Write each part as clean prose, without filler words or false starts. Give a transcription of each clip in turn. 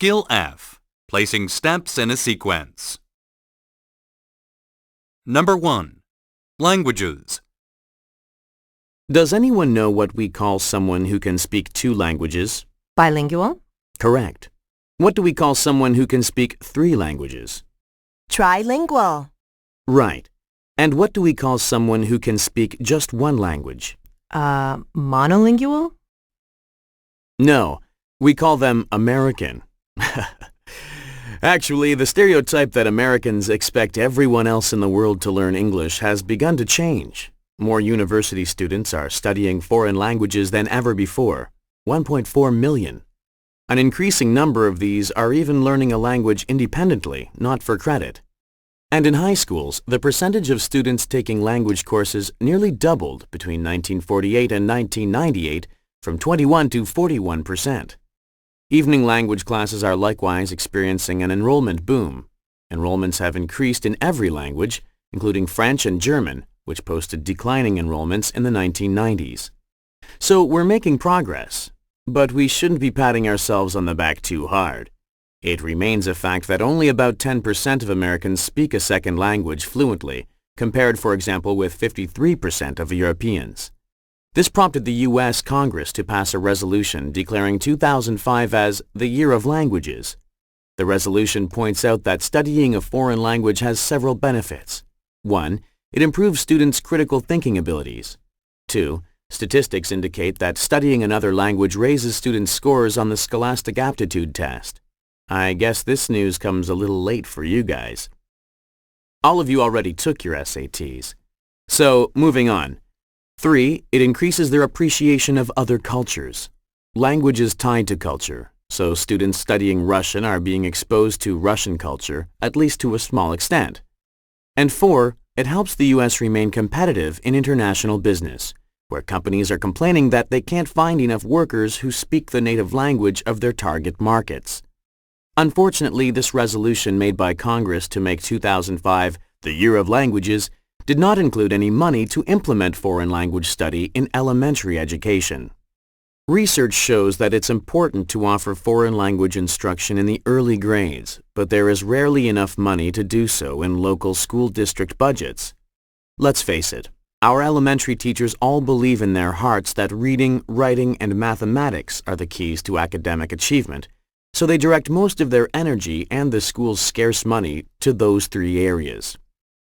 Skill F. Placing steps in a sequence. Number 1. Languages. Does anyone know what we call someone who can speak 2 languages? Bilingual? Correct. What do we call someone who can speak 3 languages? Trilingual. Right. And what do we call someone who can speak just 1 language? Monolingual? No, we call them American. Actually, the stereotype that Americans expect everyone else in the world to learn English has begun to change. More university students are studying foreign languages than ever before, 1.4 million. An increasing number of these are even learning a language independently, not for credit. And in high schools, the percentage of students taking language courses nearly doubled between 1948 and 1998 from 21 to 41%. Evening language classes are likewise experiencing an enrollment boom. Enrollments have increased in every language, including French and German, which posted declining enrollments in the 1990s. So we're making progress, but we shouldn't be patting ourselves on the back too hard. It remains a fact that only about 10% of Americans speak a second language fluently, compared, for example, with 53% of Europeans. This prompted the U.S. Congress to pass a resolution declaring 2005 as the Year of Languages. The resolution points out that studying a foreign language has several benefits. 1. It improves students' critical thinking abilities. 2. Statistics indicate that studying another language raises students' scores on the Scholastic Aptitude Test. I guess this news comes a little late for you guys. All of you already took your SATs. So, moving on. 3. It increases their appreciation of other cultures. Language is tied to culture, so students studying Russian are being exposed to Russian culture, at least to a small extent. And 4. It helps the U.S. remain competitive in international business, where companies are complaining that they can't find enough workers who speak the native language of their target markets. Unfortunately, this resolution made by Congress to make 2005 the Year of Languages did not include any money to implement foreign language study in elementary education. Research shows that it's important to offer foreign language instruction in the early grades, but there is rarely enough money to do so in local school district budgets. Let's face it, our elementary teachers all believe in their hearts that reading, writing, and mathematics are the keys to academic achievement, so they direct most of their energy and the school's scarce money to those 3 areas.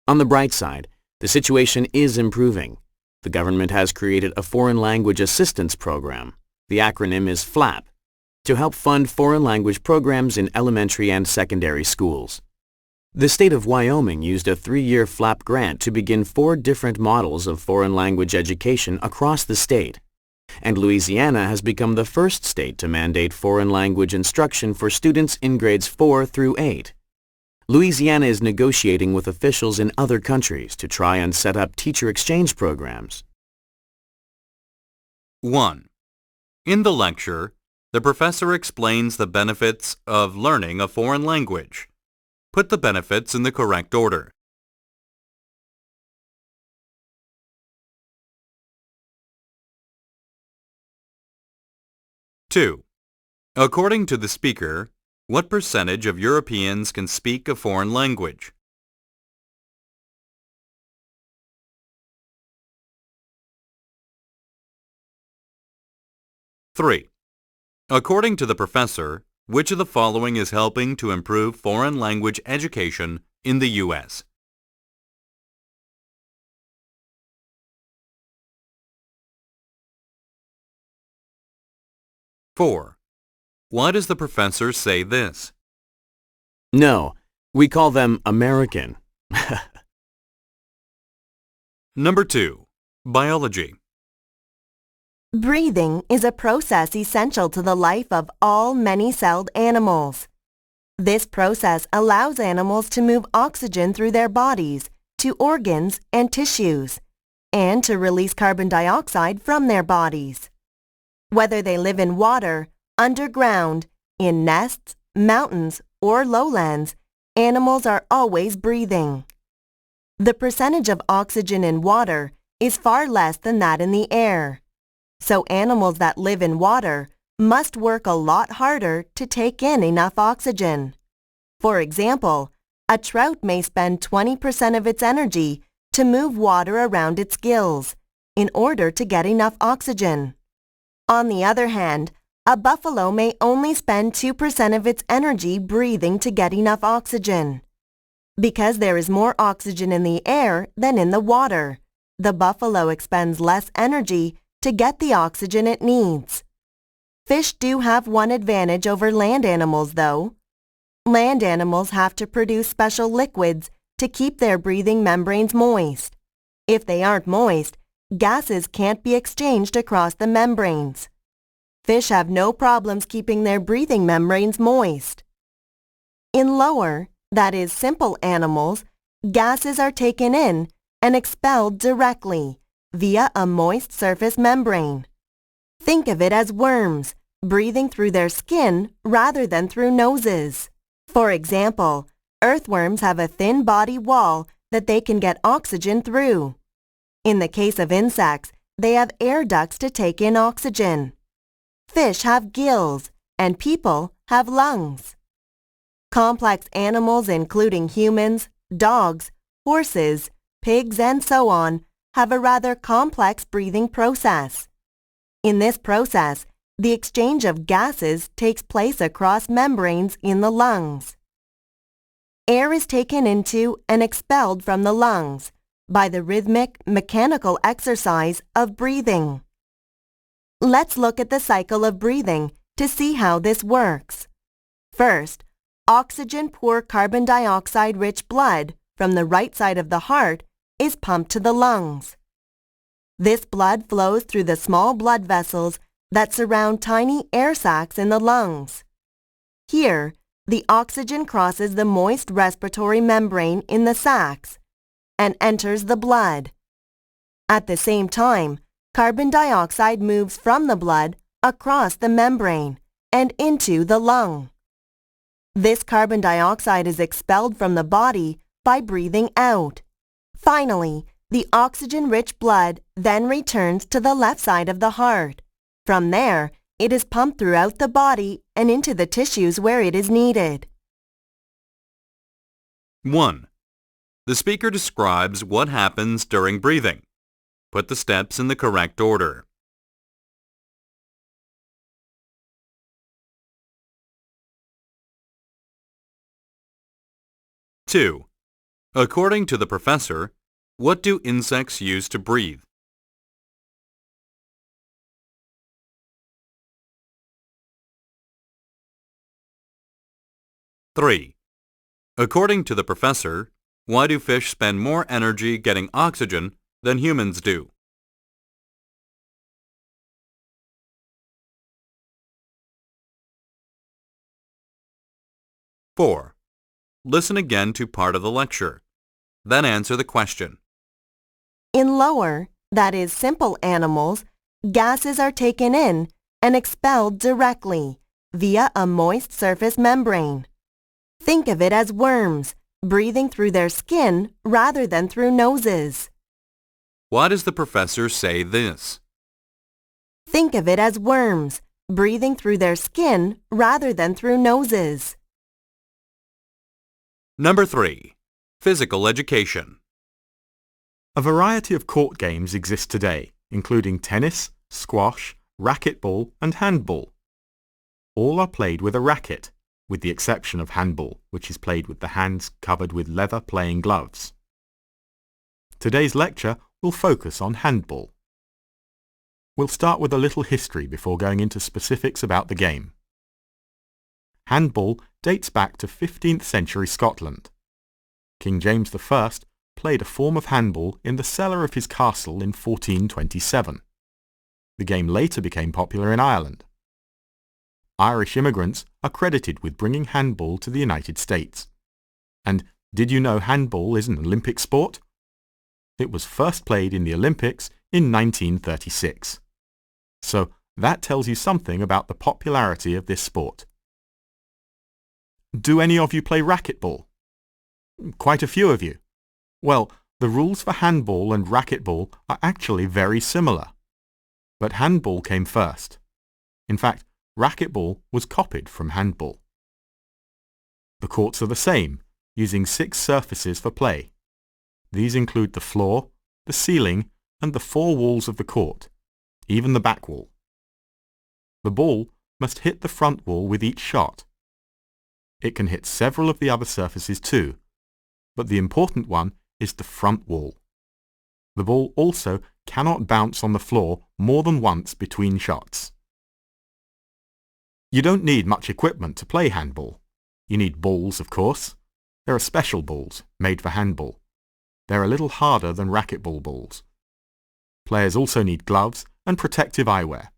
On the bright side, the situation is improving. The government has created a Foreign Language Assistance Program. The acronym is FLAP, to help fund foreign language programs in elementary and secondary schools. The state of Wyoming used a 3-year FLAP grant to begin 4 different models of foreign language education across the state. And Louisiana has become the first state to mandate foreign language instruction for students in grades 4 through 8. Louisiana is negotiating with officials in other countries to try and set up teacher exchange programs. 1. In the lecture, the professor explains the benefits of learning a foreign language. Put the benefits in the correct order. 2. According to the speaker, what percentage of Europeans can speak a foreign language? 3. According to the professor, which of the following is helping to improve foreign language education in the U.S.? 4. Why does the professor say this? No, we call them American. Number 2. Biology. Breathing is a process essential to the life of all many-celled animals. This process allows animals to move oxygen through their bodies to organs and tissues, and to release carbon dioxide from their bodies. Whether they live in water, underground, in nests, mountains, or lowlands, animals are always breathing. The percentage of oxygen in water is far less than that in the air. So animals that live in water must work a lot harder to take in enough oxygen. For example, a trout may spend 20% of its energy to move water around its gills in order to get enough oxygen. On the other hand, a buffalo may only spend 2% of its energy breathing to get enough oxygen. Because there is more oxygen in the air than in the water, the buffalo expends less energy to get the oxygen it needs. Fish do have one advantage over land animals, though. Land animals have to produce special liquids to keep their breathing membranes moist. If they aren't moist, gases can't be exchanged across the membranes. Fish have no problems keeping their breathing membranes moist. In lower, that is simple animals, gases are taken in and expelled directly via a moist surface membrane. Think of it as worms, breathing through their skin rather than through noses. For example, earthworms have a thin body wall that they can get oxygen through. In the case of insects, they have air ducts to take in oxygen. Fish have gills, and people have lungs. Complex animals including humans, dogs, horses, pigs, and so on have a rather complex breathing process. In this process, the exchange of gases takes place across membranes in the lungs. Air is taken into and expelled from the lungs by the rhythmic, mechanical exercise of breathing. Let's look at the cycle of breathing to see how this works. First, oxygen-poor carbon dioxide-rich blood from the right side of the heart is pumped to the lungs. This blood flows through the small blood vessels that surround tiny air sacs in the lungs. Here, the oxygen crosses the moist respiratory membrane in the sacs and enters the blood. At the same time, carbon dioxide moves from the blood across the membrane and into the lung. This carbon dioxide is expelled from the body by breathing out. Finally, the oxygen-rich blood then returns to the left side of the heart. From there, it is pumped throughout the body and into the tissues where it is needed. 1. The speaker describes what happens during breathing. Put the steps in the correct order. Two. According to the professor, what do insects use to breathe? 3. According to the professor, why do fish spend more energy getting oxygen than humans do? 4. Listen again to part of the lecture. Then answer the question. In lower, that is simple animals, gases are taken in and expelled directly via a moist surface membrane. Think of it as worms, breathing through their skin rather than through noses. Why does the professor say this? Think of it as worms, breathing through their skin rather than through noses. Number 3. Physical education. A variety of court games exist today, including tennis, squash, racquetball, and handball. All are played with a racket, with the exception of handball, which is played with the hands covered with leather playing gloves. Today's lecture will focus on handball. We'll start with a little history before going into specifics about the game. Handball dates back to 15th century Scotland. King James I played a form of handball in the cellar of his castle in 1427. The game later became popular in Ireland. Irish immigrants are credited with bringing handball to the United States. And did you know handball is an Olympic sport? It was first played in the Olympics in 1936. So that tells you something about the popularity of this sport. Do any of you play racquetball? Quite a few of you. Well, the rules for handball and racquetball are actually very similar. But handball came first. In fact, racquetball was copied from handball. The courts are the same, using 6 surfaces for play. These include the floor, the ceiling, and the 4 walls of the court, even the back wall. The ball must hit the front wall with each shot. It can hit several of the other surfaces too, but the important one is the front wall. The ball also cannot bounce on the floor more than once between shots. You don't need much equipment to play handball. You need balls, of course. There are special balls made for handball. They're a little harder than racquetball balls. Players also need gloves and protective eyewear.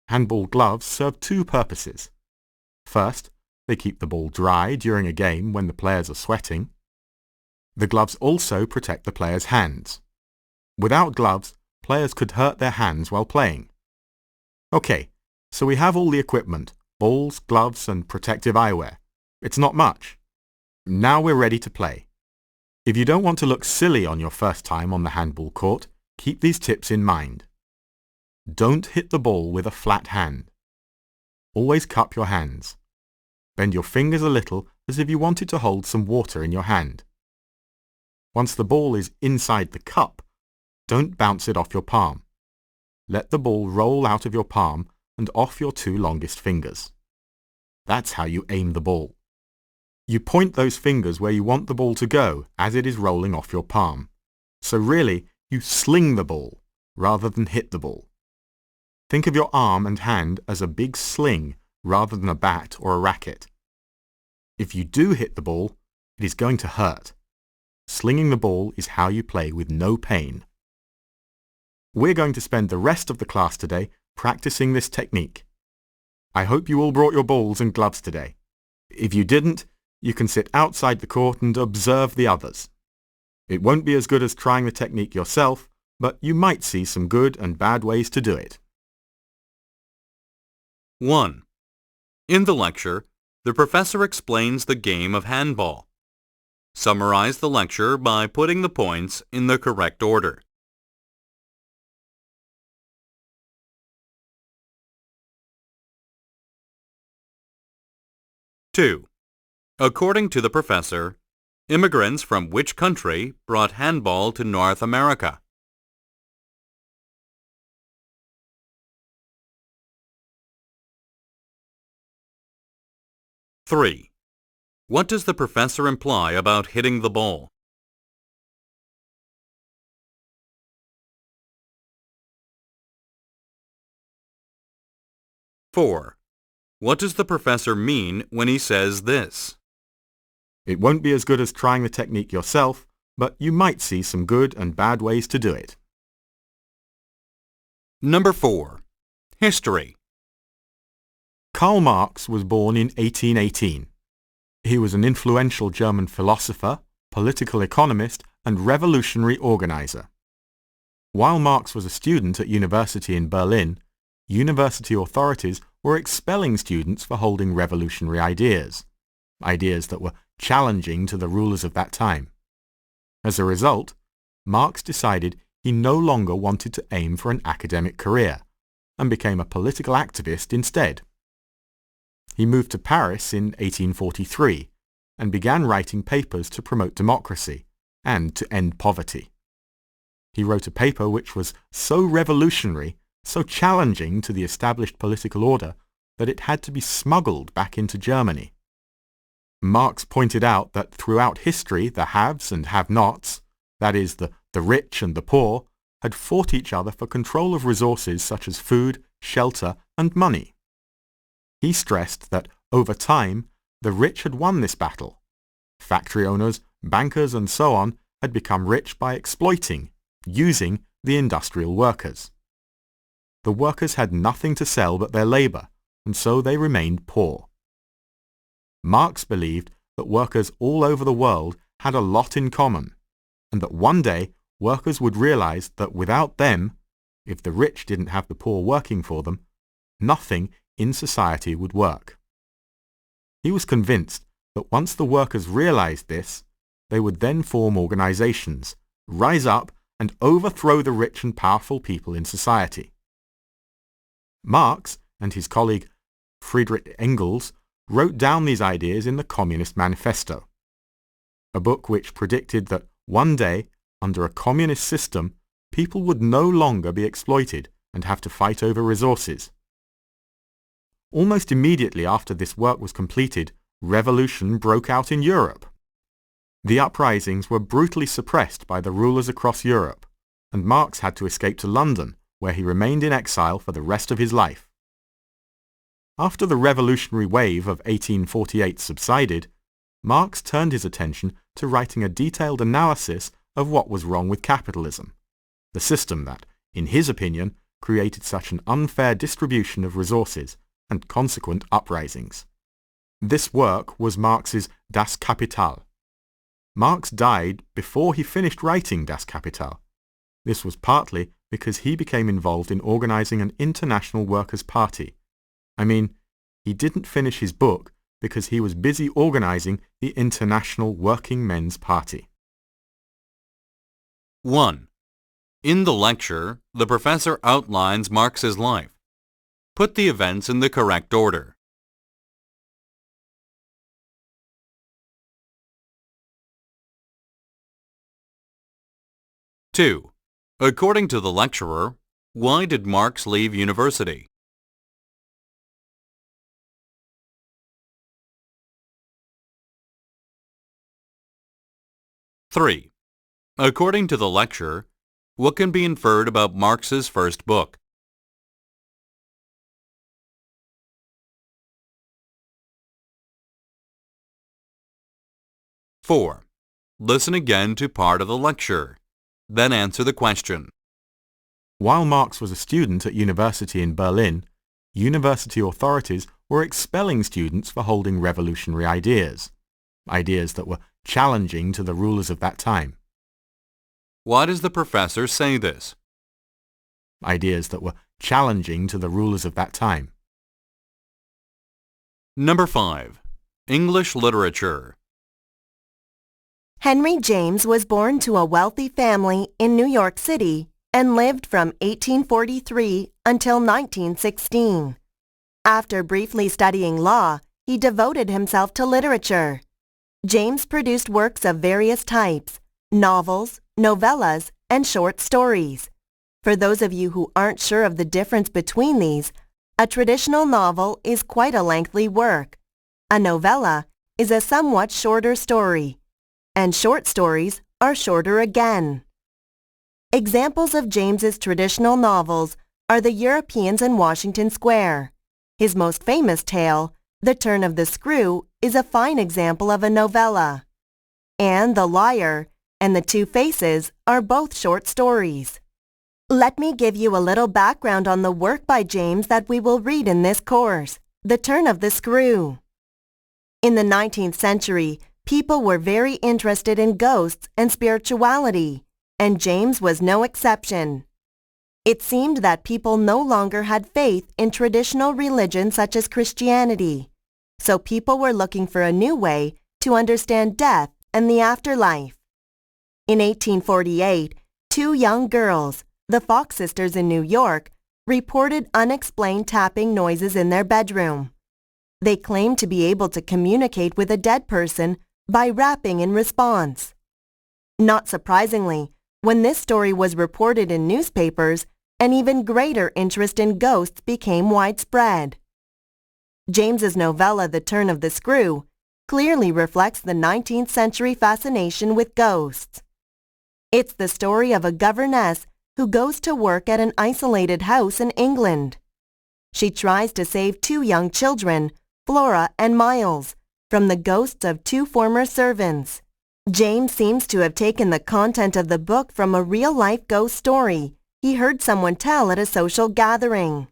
Handball gloves serve 2 purposes. First, they keep the ball dry during a game when the players are sweating. The gloves also protect the players' hands. Without gloves, players could hurt their hands while playing. Okay, so we have all the equipment, balls, gloves, and protective eyewear. It's not much. Now we're ready to play. If you don't want to look silly on your first time on the handball court, keep these tips in mind. Don't hit the ball with a flat hand. Always cup your hands. Bend your fingers a little as if you wanted to hold some water in your hand. Once the ball is inside the cup, don't bounce it off your palm. Let the ball roll out of your palm and off your 2 longest fingers. That's how you aim the ball. You point those fingers where you want the ball to go as it is rolling off your palm. So really, you sling the ball rather than hit the ball. Think of your arm and hand as a big sling rather than a bat or a racket. If you do hit the ball, it is going to hurt. Slinging the ball is how you play with no pain. We're going to spend the rest of the class today practicing this technique. I hope you all brought your balls and gloves today. If you didn't, you can sit outside the court and observe the others. It won't be as good as trying the technique yourself, but you might see some good and bad ways to do it. 1. In the lecture, the professor explains the game of handball. Summarize the lecture by putting the points in the correct order. Two. According to the professor, immigrants from which country brought handball to North America? 3. What does the professor imply about hitting the ball? 4. What does the professor mean when he says this? It won't be as good as trying the technique yourself, but you might see some good and bad ways to do it. Number 4. History. Karl Marx was born in 1818. He was an influential German philosopher, political economist, and revolutionary organizer. While Marx was a student at university in Berlin, university authorities were expelling students for holding revolutionary ideas that were challenging to the rulers of that time. As a result, Marx decided he no longer wanted to aim for an academic career and became a political activist instead. He moved to Paris in 1843 and began writing papers to promote democracy and to end poverty. He wrote a paper which was so revolutionary, so challenging to the established political order, that it had to be smuggled back into Germany. Marx pointed out that throughout history the haves and have-nots, that is, the rich and the poor, had fought each other for control of resources such as food, shelter, and money. He stressed that, over time, the rich had won this battle. Factory owners, bankers, and so on had become rich by exploiting, using the industrial workers. The workers had nothing to sell but their labor, and so they remained poor. Marx believed that workers all over the world had a lot in common, and that one day workers would realize that without them, if the rich didn't have the poor working for them, nothing in society would work. He was convinced that once the workers realized this, they would then form organizations, rise up and overthrow the rich and powerful people in society. Marx and his colleague Friedrich Engels wrote down these ideas in the Communist Manifesto, a book which predicted that one day, under a communist system, people would no longer be exploited and have to fight over resources. Almost immediately after this work was completed, revolution broke out in Europe. The uprisings were brutally suppressed by the rulers across Europe, and Marx had to escape to London, where he remained in exile for the rest of his life. After the revolutionary wave of 1848 subsided, Marx turned his attention to writing a detailed analysis of what was wrong with capitalism, the system that, in his opinion, created such an unfair distribution of resources and consequent uprisings. This work was Marx's Das Kapital. Marx died before he finished writing Das Kapital. This was partly because he became involved in organizing an international workers' party. He didn't finish his book because he was busy organizing the International Working Men's Party. 1. In the lecture, the professor outlines Marx's life. Put the events in the correct order. 2. According to the lecturer, why did Marx leave university? 3. According to the lecture, what can be inferred about Marx's first book? 4. Listen again to part of the lecture. Then answer the question. While Marx was a student at university in Berlin, university authorities were expelling students for holding revolutionary ideas that were challenging to the rulers of that time. Why does the professor say this? Ideas that were challenging to the rulers of that time. Number 5. English literature. Henry James was born to a wealthy family in New York City and lived from 1843 until 1916. After briefly studying law, he devoted himself to literature. James produced works of various types, novels, novellas, and short stories. For those of you who aren't sure of the difference between these, a traditional novel is quite a lengthy work. A novella is a somewhat shorter story, and short stories are shorter again. Examples of James's traditional novels are The Europeans in Washington Square. His most famous tale, The Turn of the Screw, is a fine example of a novella. And The Liar and The Two Faces are both short stories. Let me give you a little background on the work by James that we will read in this course, The Turn of the Screw. In the 19th century, people were very interested in ghosts and spirituality, and James was no exception. It seemed that people no longer had faith in traditional religion such as Christianity, so people were looking for a new way to understand death and the afterlife. In 1848, two young girls, the Fox sisters in New York, reported unexplained tapping noises in their bedroom. They claimed to be able to communicate with a dead person by rapping in response. Not surprisingly, when this story was reported in newspapers, an even greater interest in ghosts became widespread. James's novella The Turn of the Screw clearly reflects the 19th century fascination with ghosts. It's the story of a governess who goes to work at an isolated house in England. She tries to save two young children, Flora and Miles, from the ghosts of two former servants. James seems to have taken the content of the book from a real-life ghost story he heard someone tell at a social gathering.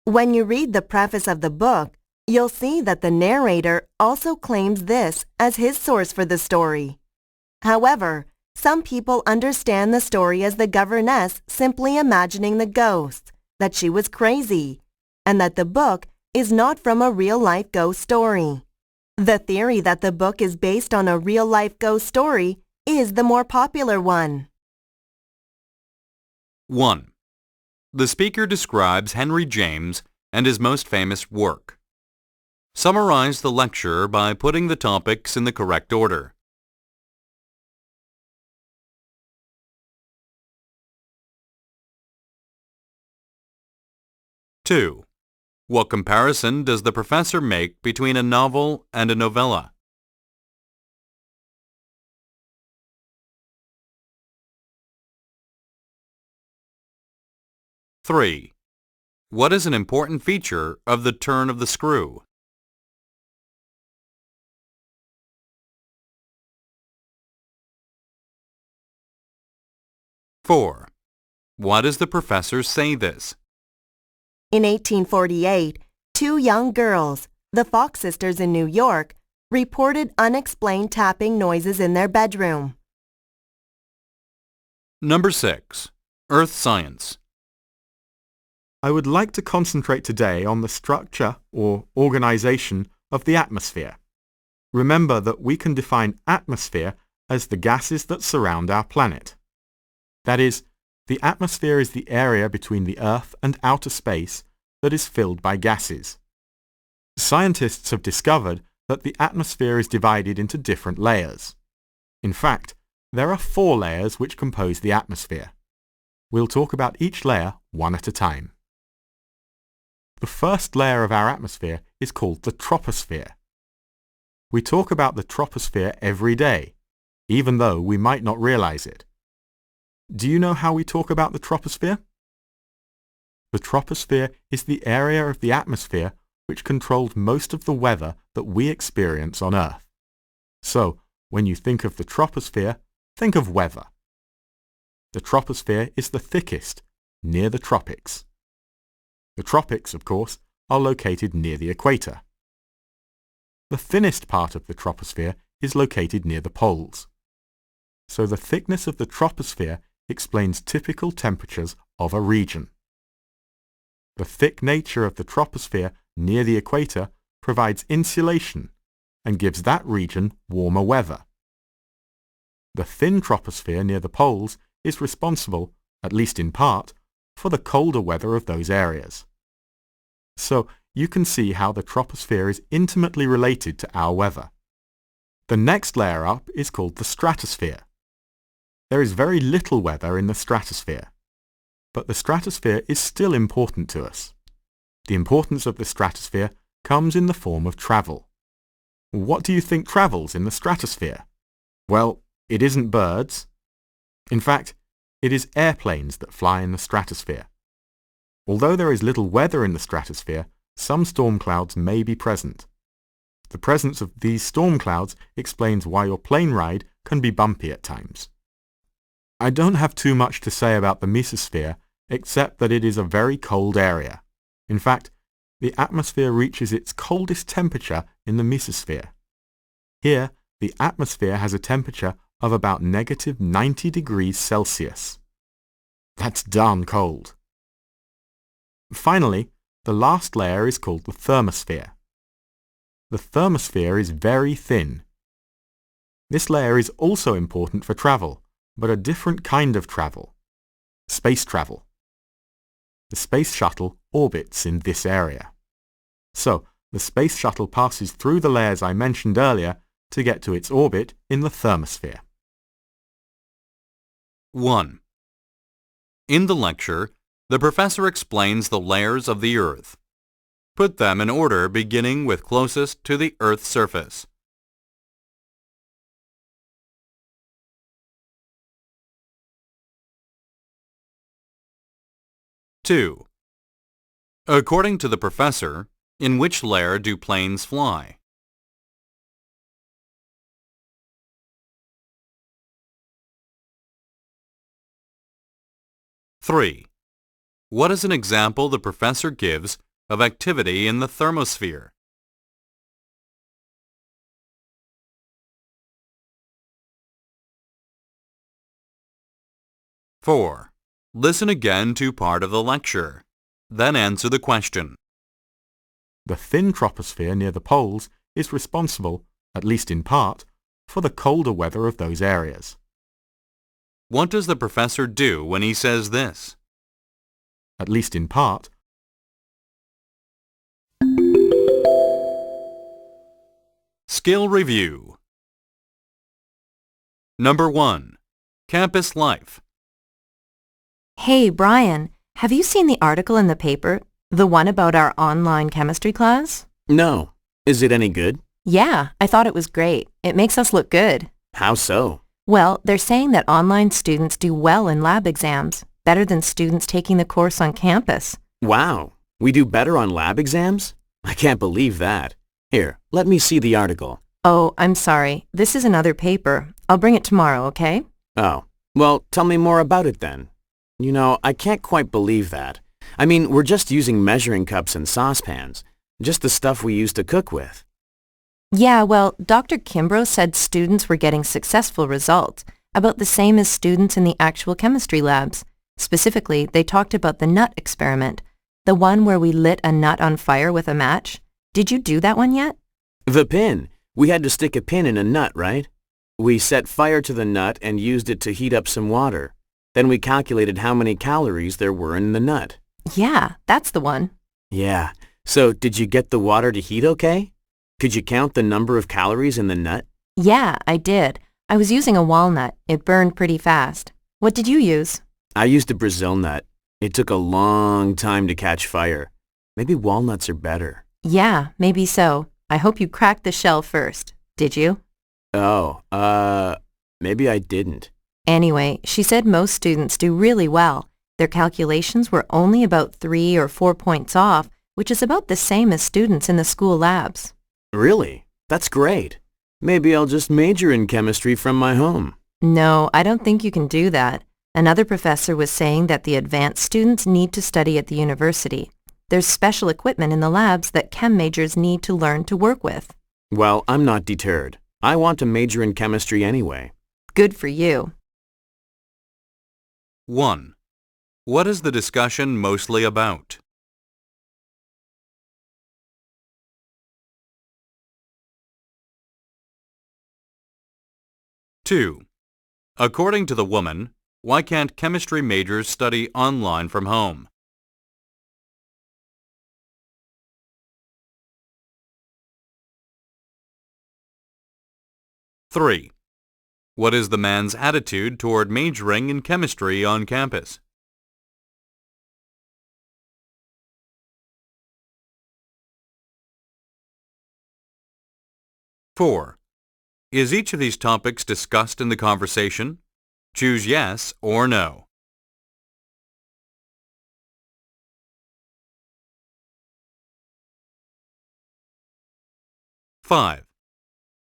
When you read the preface of the book, you'll see that the narrator also claims this as his source for the story. However, some people understand the story as the governess simply imagining the ghosts, that she was crazy, and that the book is not from a real-life ghost story. The theory that the book is based on a real-life ghost story is the more popular one. 1. The speaker describes Henry James and his most famous work. Summarize the lecture by putting the topics in the correct order. Two. What comparison does the professor make between a novel and a novella? Three. What is an important feature of the turn of the screw? Four. Why does the professor say this? In 1848, two young girls, the Fox sisters in New York, reported unexplained tapping noises in their bedroom. Number 6. Earth Science. I would like to concentrate today on the structure or organization of the atmosphere. Remember that we can define atmosphere as the gases that surround our planet. That is, the atmosphere is the area between the Earth and outer space that is filled by gases. Scientists have discovered that the atmosphere is divided into different layers. In fact, there are 4 layers which compose the atmosphere. We'll talk about each layer one at a time. The first layer of our atmosphere is called the troposphere. We talk about the troposphere every day, even though we might not realize it. Do you know how we talk about the troposphere? The troposphere is the area of the atmosphere which controls most of the weather that we experience on Earth. So, when you think of the troposphere, think of weather. The troposphere is the thickest, near the tropics. The tropics, of course, are located near the equator. The thinnest part of the troposphere is located near the poles. So the thickness of the troposphere explains typical temperatures of a region. The thick nature of the troposphere near the equator provides insulation and gives that region warmer weather. The thin troposphere near the poles is responsible, at least in part, for the colder weather of those areas. So you can see how the troposphere is intimately related to our weather. The next layer up is called the stratosphere. There is very little weather in the stratosphere, but the stratosphere is still important to us. The importance of the stratosphere comes in the form of travel. What do you think travels in the stratosphere? Well, it isn't birds. In fact, it is airplanes that fly in the stratosphere. Although there is little weather in the stratosphere, some storm clouds may be present. The presence of these storm clouds explains why your plane ride can be bumpy at times. I don't have too much to say about the mesosphere, except that it is a very cold area. In fact, the atmosphere reaches its coldest temperature in the mesosphere. Here, the atmosphere has a temperature of about -90 degrees Celsius. That's darn cold. Finally, the last layer is called the thermosphere. The thermosphere is very thin. This layer is also important for travel, but a different kind of travel. Space travel. The space shuttle orbits in this area. So, the space shuttle passes through the layers I mentioned earlier to get to its orbit in the thermosphere. 1. In the lecture, the professor explains the layers of the Earth. Put them in order beginning with closest to the Earth's surface. Two. According to the professor, in which layer do planes fly? Three. What is an example the professor gives of activity in the thermosphere? Four. Listen again to part of the lecture. Then answer the question. The thin troposphere near the poles is responsible, at least in part, for the colder weather of those areas. What does the professor do when he says this? At least in part, Skill Review. Number 1. Campus Life. Hey, Brian, have you seen the article in the paper, the one about our online chemistry class? No. Is it any good? Yeah, I thought it was great. It makes us look good. How so? Well, they're saying that online students do well in lab exams, better than students taking the course on campus. Wow. We do better on lab exams? I can't believe that. Here, let me see the article. Oh, I'm sorry. This is another paper. I'll bring it tomorrow, okay? Oh. Well, tell me more about it then. You know, I can't quite believe that. I mean, we're just using measuring cups and saucepans. Just the stuff we used to cook with. Yeah, well, Dr. Kimbrough said students were getting successful results, about the same as students in the actual chemistry labs. Specifically, they talked about the nut experiment, the one where we lit a nut on fire with a match. Did you do that one yet? The pin. We had to stick a pin in a nut, right? We set fire to the nut and used it to heat up some water. Then we calculated how many calories there were in the nut. Yeah, that's the one. Yeah. So, did you get the water to heat okay? Could you count the number of calories in the nut? Yeah, I did. I was using a walnut. It burned pretty fast. What did you use? I used a Brazil nut. It took a long time to catch fire. Maybe walnuts are better. Yeah, maybe so. I hope you cracked the shell first. Did you? Oh, maybe I didn't. Anyway, she said most students do really well. Their calculations were only about 3 or 4 points off, which is about the same as students in the school labs. Really? That's great. Maybe I'll just major in chemistry from my home. No, I don't think you can do that. Another professor was saying that the advanced students need to study at the university. There's special equipment in the labs that chem majors need to learn to work with. Well, I'm not deterred. I want to major in chemistry anyway. Good for you. 1. What is the discussion mostly about? Two. According to the woman, why can't chemistry majors study online from home? 3. What is the man's attitude toward majoring in chemistry on campus? 4. Is each of these topics discussed in the conversation? Choose yes or no. 5.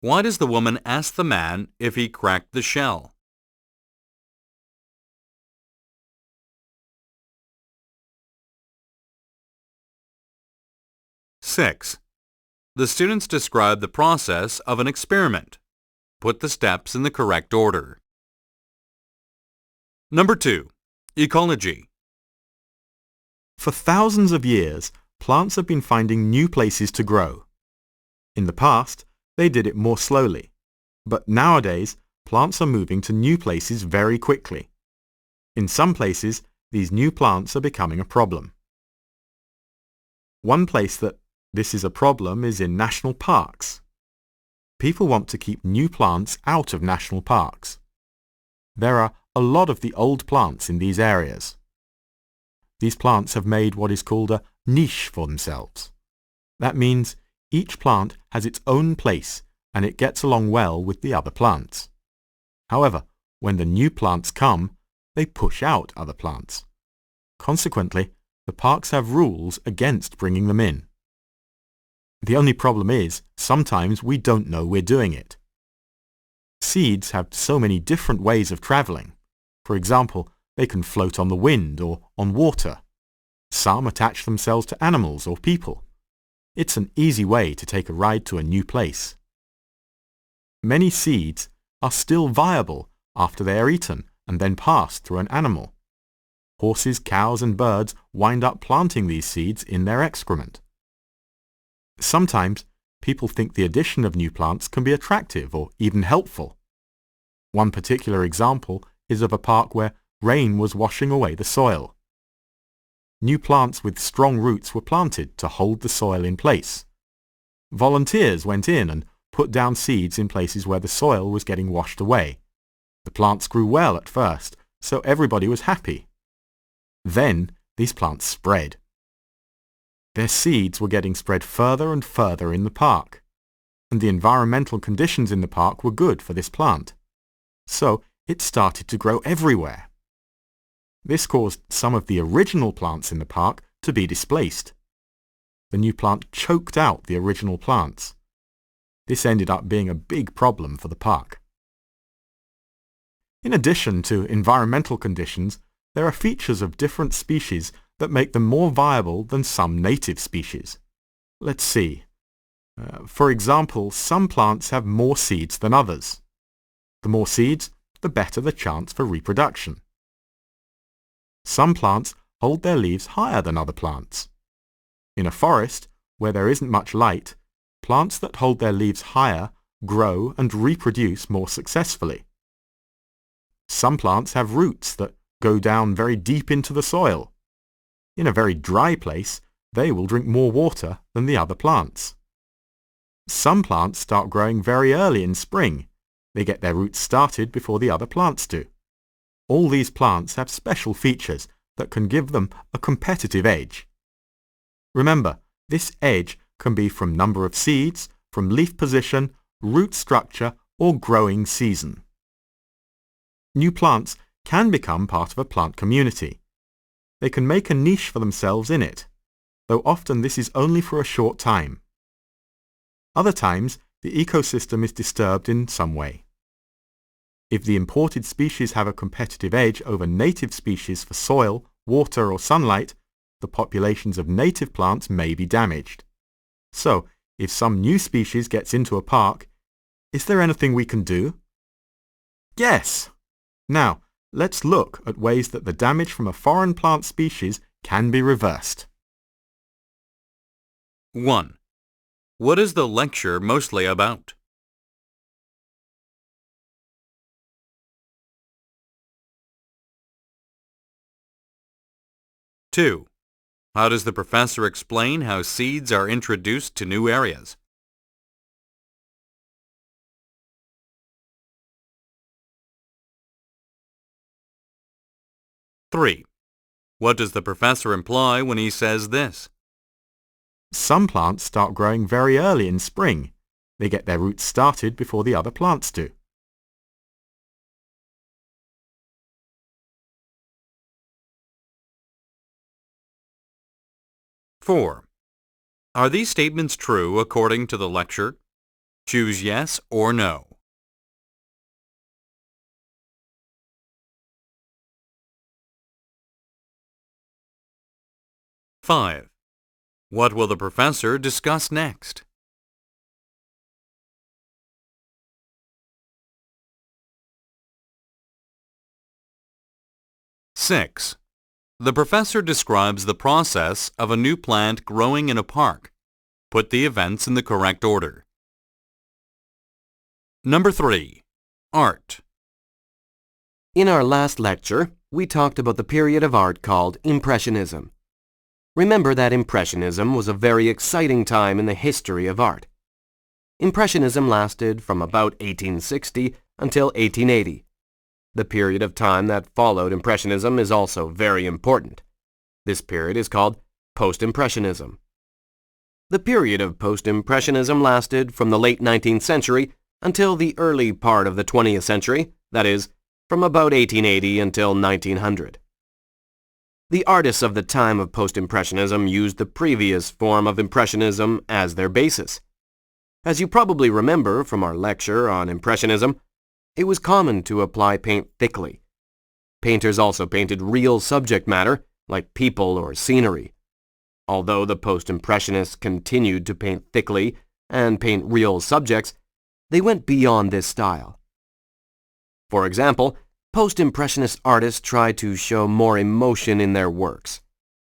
Why does the woman ask the man if he cracked the shell? 6. The students describe the process of an experiment. Put the steps in the correct order. Number 2. Ecology. For thousands of years, plants have been finding new places to grow. In the past, they did it more slowly, but nowadays, plants are moving to new places very quickly. In some places, these new plants are becoming a problem. One place that this is a problem is in national parks. People want to keep new plants out of national parks. There are a lot of the old plants in these areas. These plants have made what is called a niche for themselves. That means each plant has its own place and it gets along well with the other plants. However, when the new plants come, they push out other plants. Consequently, the parks have rules against bringing them in. The only problem is, sometimes we don't know we're doing it. Seeds have so many different ways of traveling. For example, they can float on the wind or on water. Some attach themselves to animals or people. It's an easy way to take a ride to a new place. Many seeds are still viable after they are eaten and then passed through an animal. Horses, cows and birds wind up planting these seeds in their excrement. Sometimes people think the addition of new plants can be attractive or even helpful. One particular example is of a park where rain was washing away the soil. New plants with strong roots were planted to hold the soil in place. Volunteers went in and put down seeds in places where the soil was getting washed away. The plants grew well at first, so everybody was happy. Then these plants spread. Their seeds were getting spread further and further in the park, and the environmental conditions in the park were good for this plant. So it started to grow everywhere. This caused some of the original plants in the park to be displaced. The new plant choked out the original plants. This ended up being a big problem for the park. In addition to environmental conditions, there are features of different species that make them more viable than some native species. Let's see. For example, some plants have more seeds than others. The more seeds, the better the chance for reproduction. Some plants hold their leaves higher than other plants. In a forest, where there isn't much light, plants that hold their leaves higher grow and reproduce more successfully. Some plants have roots that go down very deep into the soil. In a very dry place, they will drink more water than the other plants. Some plants start growing very early in spring. They get their roots started before the other plants do. All these plants have special features that can give them a competitive edge. Remember, this edge can be from number of seeds, from leaf position, root structure, or growing season. New plants can become part of a plant community. They can make a niche for themselves in it, though often this is only for a short time. Other times, the ecosystem is disturbed in some way. If the imported species have a competitive edge over native species for soil, water, or sunlight, the populations of native plants may be damaged. So, if some new species gets into a park, is there anything we can do? Yes! Now, let's look at ways that the damage from a foreign plant species can be reversed. 1. What is the lecture mostly about? 2. How does the professor explain how seeds are introduced to new areas? 3. What does the professor imply when he says this? Some plants start growing very early in spring. They get their roots started before the other plants do. 4. Are these statements true according to the lecture? Choose yes or no. 5. What will the professor discuss next? 6. The professor describes the process of a new plant growing in a park. Put the events in the correct order. Number 3. Art. In our last lecture, we talked about the period of art called Impressionism. Remember that Impressionism was a very exciting time in the history of art. Impressionism lasted from about 1860 until 1880. The period of time that followed Impressionism is also very important. This period is called Post-Impressionism. The period of Post-Impressionism lasted from the late 19th century until the early part of the 20th century, that is, from about 1880 until 1900. The artists of the time of Post-Impressionism used the previous form of Impressionism as their basis. As you probably remember from our lecture on Impressionism, it was common to apply paint thickly. Painters also painted real subject matter, like people or scenery. Although the Post-Impressionists continued to paint thickly and paint real subjects, they went beyond this style. For example, Post-Impressionist artists tried to show more emotion in their works.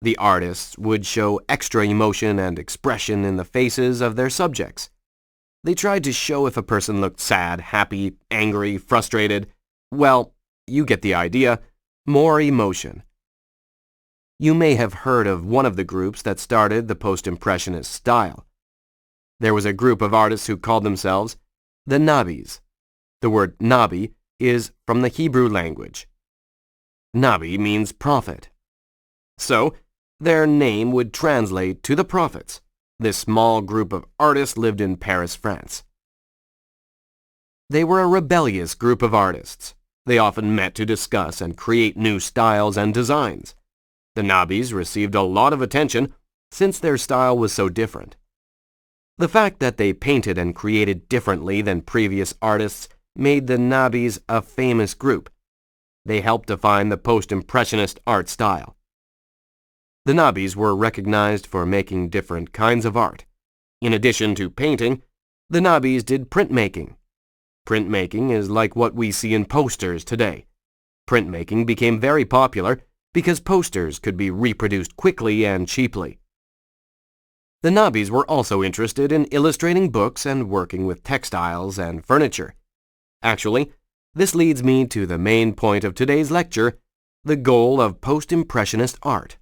The artists would show extra emotion and expression in the faces of their subjects. They tried to show if a person looked sad, happy, angry, frustrated. Well, you get the idea. More emotion. You may have heard of one of the groups that started the Post-Impressionist style. There was a group of artists who called themselves the Nabis. The word Nabi is from the Hebrew language. Nabi means prophet. So, their name would translate to the prophets. This small group of artists lived in Paris, France. They were a rebellious group of artists. They often met to discuss and create new styles and designs. The Nabis received a lot of attention since their style was so different. The fact that they painted and created differently than previous artists made the Nabis a famous group. They helped define the post-impressionist art style. The Nabis were recognized for making different kinds of art. In addition to painting, the Nabis did printmaking. Printmaking is like what we see in posters today. Printmaking became very popular because posters could be reproduced quickly and cheaply. The Nabis were also interested in illustrating books and working with textiles and furniture. Actually, this leads me to the main point of today's lecture, the goal of post-impressionist art.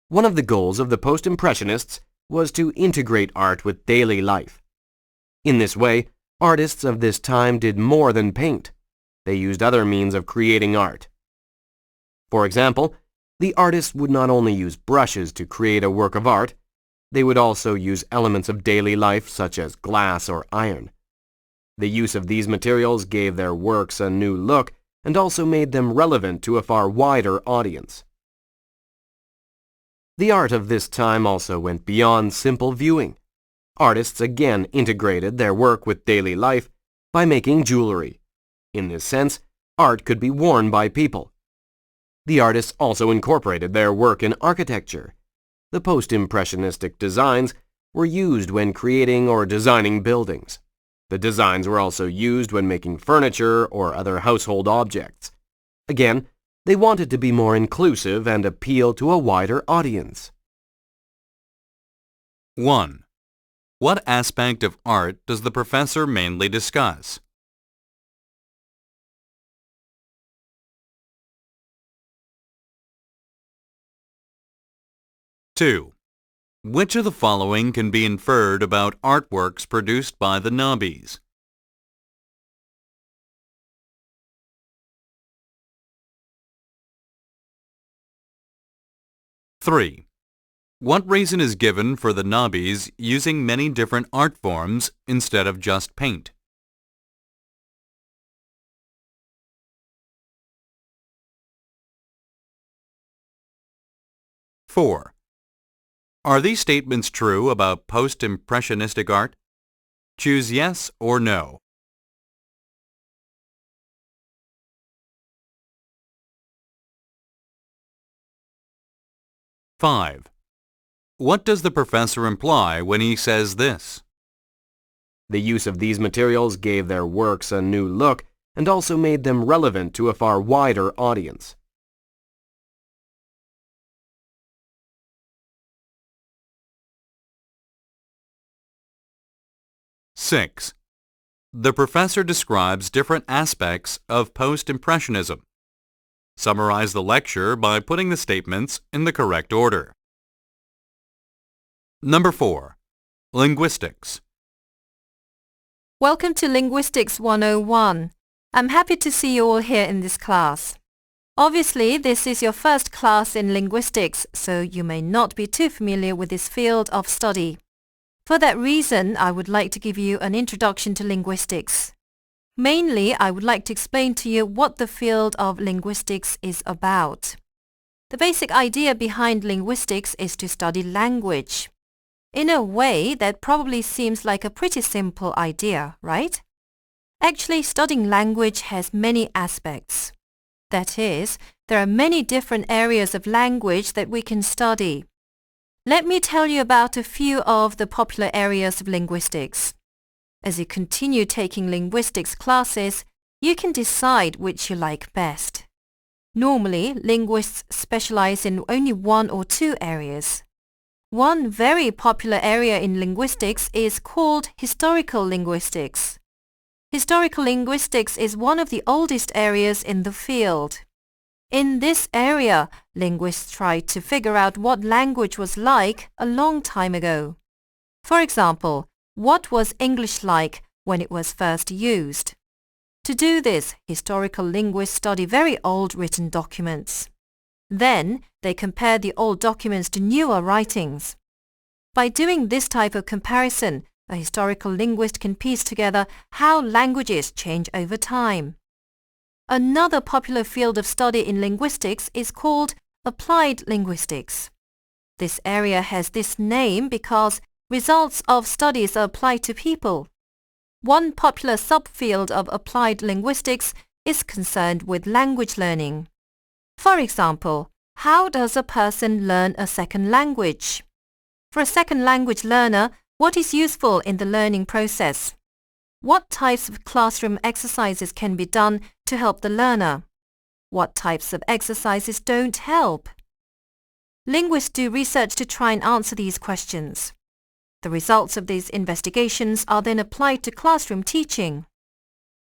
One of the goals of the post-impressionists was to integrate art with daily life. In this way, artists of this time did more than paint. They used other means of creating art. For example, the artists would not only use brushes to create a work of art, they would also use elements of daily life such as glass or iron. The use of these materials gave their works a new look and also made them relevant to a far wider audience. The art of this time also went beyond simple viewing. Artists again integrated their work with daily life by making jewelry. In this sense, art could be worn by people. The artists also incorporated their work in architecture. The post-impressionistic designs were used when creating or designing buildings. The designs were also used when making furniture or other household objects. Again, they wanted to be more inclusive and appeal to a wider audience. 1. What aspect of art does the professor mainly discuss? 2. Which of the following can be inferred about artworks produced by the Nabis? 3. What reason is given for the Nabis using many different art forms instead of just paint? 4. Are these statements true about post-impressionistic art? Choose yes or no. 5. What does the professor imply when he says this? The use of these materials gave their works a new look and also made them relevant to a far wider audience. 6. The professor describes different aspects of post-impressionism. Summarize the lecture by putting the statements in the correct order. Number 4. Linguistics. Welcome to Linguistics 101. I'm happy to see you all here in this class. Obviously, this is your first class in linguistics, so you may not be too familiar with this field of study. For that reason, I would like to give you an introduction to linguistics. Mainly, I would like to explain to you what the field of linguistics is about. The basic idea behind linguistics is to study language. In a way, that probably seems like a pretty simple idea, right? Actually, studying language has many aspects. That is, there are many different areas of language that we can study. Let me tell you about a few of the popular areas of linguistics. As you continue taking linguistics classes, you can decide which you like best. Normally, linguists specialize in only one or two areas. One very popular area in linguistics is called historical linguistics. Historical linguistics is one of the oldest areas in the field. In this area, linguists try to figure out what language was like a long time ago. For example, what was English like when it was first used? To do this, historical linguists study very old written documents. Then, they compare the old documents to newer writings. By doing this type of comparison, a historical linguist can piece together how languages change over time. Another popular field of study in linguistics is called applied linguistics. This area has this name because results of studies are applied to people. One popular subfield of applied linguistics is concerned with language learning. For example, how does a person learn a second language? For a second language learner, what is useful in the learning process? What types of classroom exercises can be done to help the learner? What types of exercises don't help? Linguists do research to try and answer these questions. The results of these investigations are then applied to classroom teaching.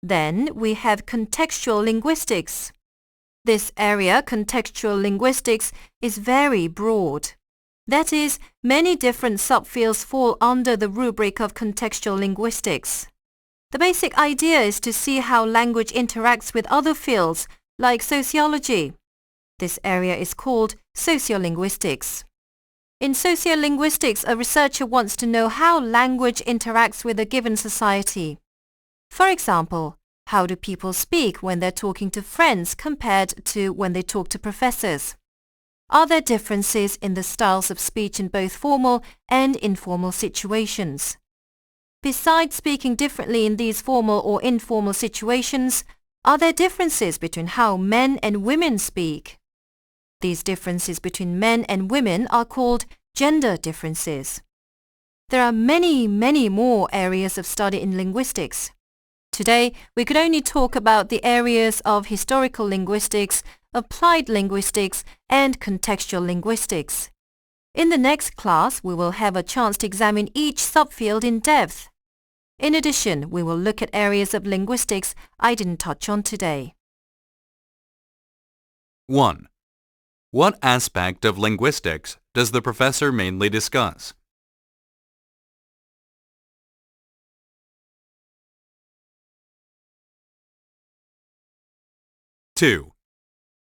Then we have contextual linguistics. This area, contextual linguistics, is very broad. That is, many different subfields fall under the rubric of contextual linguistics. The basic idea is to see how language interacts with other fields, like sociology. This area is called sociolinguistics. In sociolinguistics, a researcher wants to know how language interacts with a given society. For example, how do people speak when they're talking to friends compared to when they talk to professors? Are there differences in the styles of speech in both formal and informal situations? Besides speaking differently in these formal or informal situations, are there differences between how men and women speak? These differences between men and women are called gender differences. There are many more areas of study in linguistics. Today, we could only talk about the areas of historical linguistics, applied linguistics, and contextual linguistics. In the next class, we will have a chance to examine each subfield in depth. In addition, we will look at areas of linguistics I didn't touch on today. 1. What aspect of linguistics does the professor mainly discuss? 2.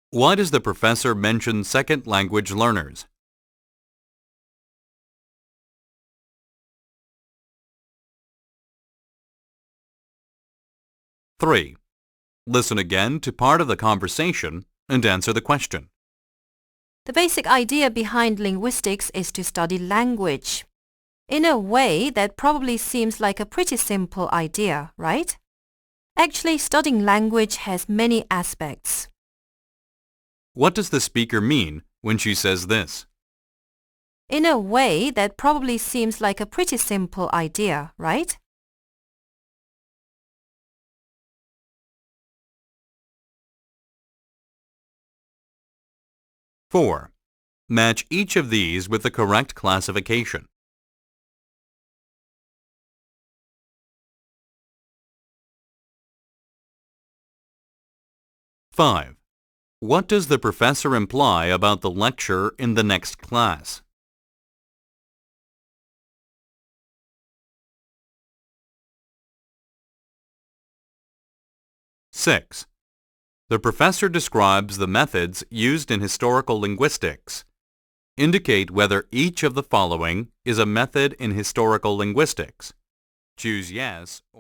Why does the professor mention second language learners? 3. Listen again to part of the conversation and answer the question. The basic idea behind linguistics is to study language. In a way, that probably seems like a pretty simple idea, right? Actually, studying language has many aspects. What does the speaker mean when she says this? In a way, that probably seems like a pretty simple idea, right? Four. Match each of these with the correct classification. 5. What does the professor imply about the lecture in the next class? 6. The professor describes the methods used in historical linguistics. Indicate whether each of the following is a method in historical linguistics. Choose yes or